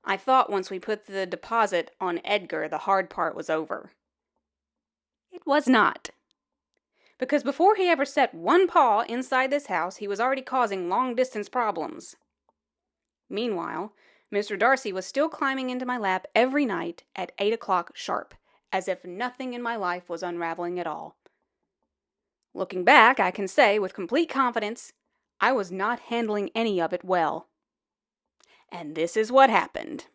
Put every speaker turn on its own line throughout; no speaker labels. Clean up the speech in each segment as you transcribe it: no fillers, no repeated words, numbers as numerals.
I thought once we put the deposit on Edgar, the hard part was over. It was not. Because before he ever set one paw inside this house, he was already causing long-distance problems. Meanwhile, Mr. Darcy was still climbing into my lap every night at 8 o'clock sharp, as if nothing in my life was unraveling at all. Looking back, I can say with complete confidence, I was not handling any of it well. And this is what happened.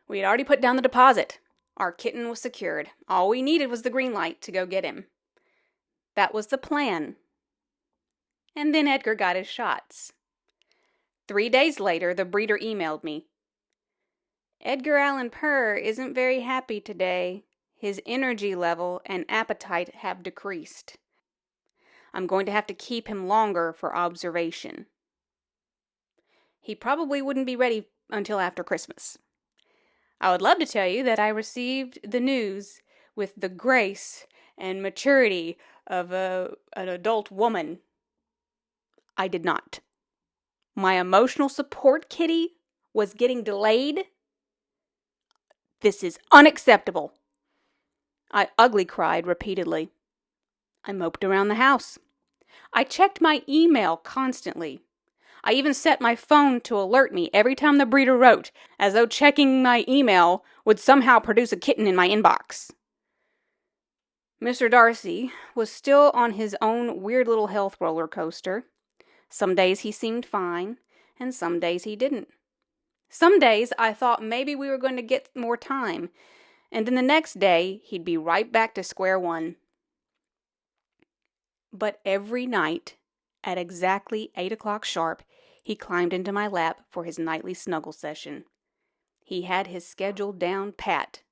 We had already put down the deposit. Our kitten was secured. All we needed was the green light to go get him. That was the plan. And then Edgar got his shots. 3 days later, the breeder emailed me. Edgar Allan Poe isn't very happy today. His energy level and appetite have decreased. I'm going to have to keep him longer for observation. He probably wouldn't be ready until after Christmas. I would love to tell you that I received the news with the grace and maturity of an adult woman. I did not. My emotional support kitty was getting delayed. This is unacceptable. I ugly cried repeatedly. I moped around the house. I checked my email constantly. I even set my phone to alert me every time the breeder wrote, as though checking my email would somehow produce a kitten in my inbox. Mr. Darcy was still on his own weird little health roller coaster. Some days he seemed fine, and some days he didn't. Some days I thought maybe we were going to get more time, and then the next day he'd be right back to square one. But every night, at exactly 8 o'clock sharp, he climbed into my lap for his nightly snuggle session. He had his schedule down pat.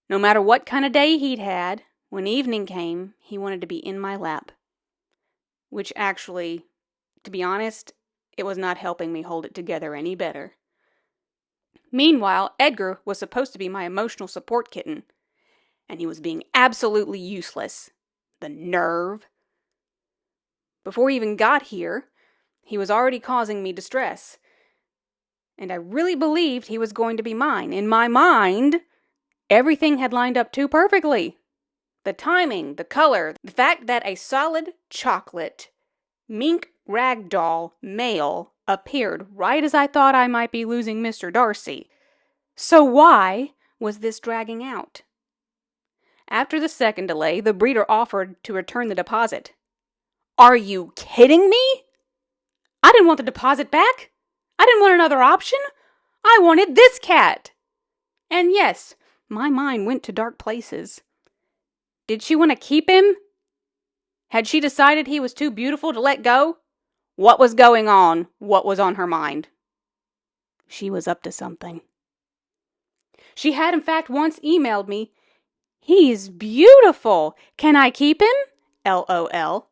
No matter what kind of day he'd had, when evening came, he wanted to be in my lap. Which actually, to be honest, it was not helping me hold it together any better. Meanwhile, Edgar was supposed to be my emotional support kitten, and he was being absolutely useless. The nerve! Before he even got here, he was already causing me distress. And I really believed he was going to be mine. In my mind, everything had lined up too perfectly. The timing, the color, the fact that a solid chocolate mink ragdoll male appeared right as I thought I might be losing Mr. Darcy. So why was this dragging out? After the second delay, the breeder offered to return the deposit. Are you kidding me? I didn't want the deposit back. I didn't want another option. I wanted this cat. And yes, my mind went to dark places. Did she want to keep him? Had she decided he was too beautiful to let go? What was going on? What was on her mind? She was up to something. She had in fact once emailed me, "He's beautiful. Can I keep him?" LOL.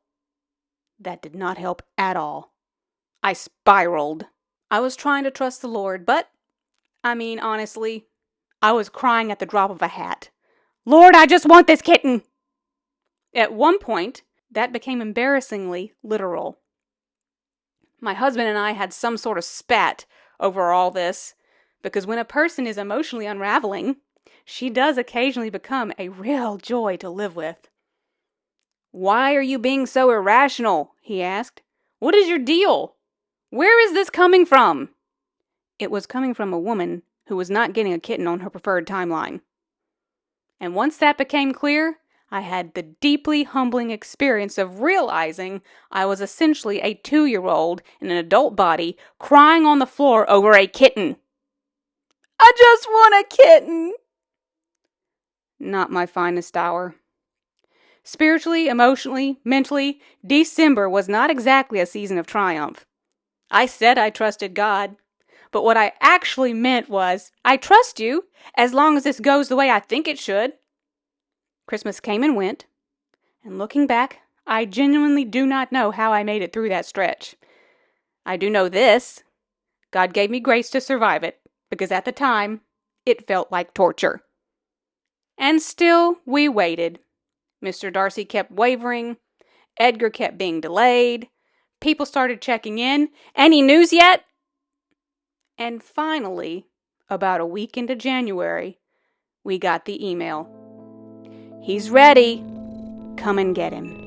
That did not help at all. I spiraled. I was trying to trust the Lord, but, honestly, I was crying at the drop of a hat. Lord, I just want this kitten! At one point, that became embarrassingly literal. My husband and I had some sort of spat over all this, because when a person is emotionally unraveling, she does occasionally become a real joy to live with. Why are you being so irrational? He asked. What is your deal? Where is this coming from? It was coming from a woman who was not getting a kitten on her preferred timeline. And once that became clear, I had the deeply humbling experience of realizing I was essentially a 2-year-old in an adult body crying on the floor over a kitten. I just want a kitten! Not my finest hour. Spiritually, emotionally, mentally, December was not exactly a season of triumph. I said I trusted God, but what I actually meant was, I trust you, as long as this goes the way I think it should. Christmas came and went, and looking back, I genuinely do not know how I made it through that stretch. I do know this: God gave me grace to survive it, because at the time, it felt like torture. And still, we waited. Mr. Darcy kept wavering. Edgar kept being delayed. People started checking in. Any news yet? And finally, about a week into January, we got the email. He's ready. Come and get him.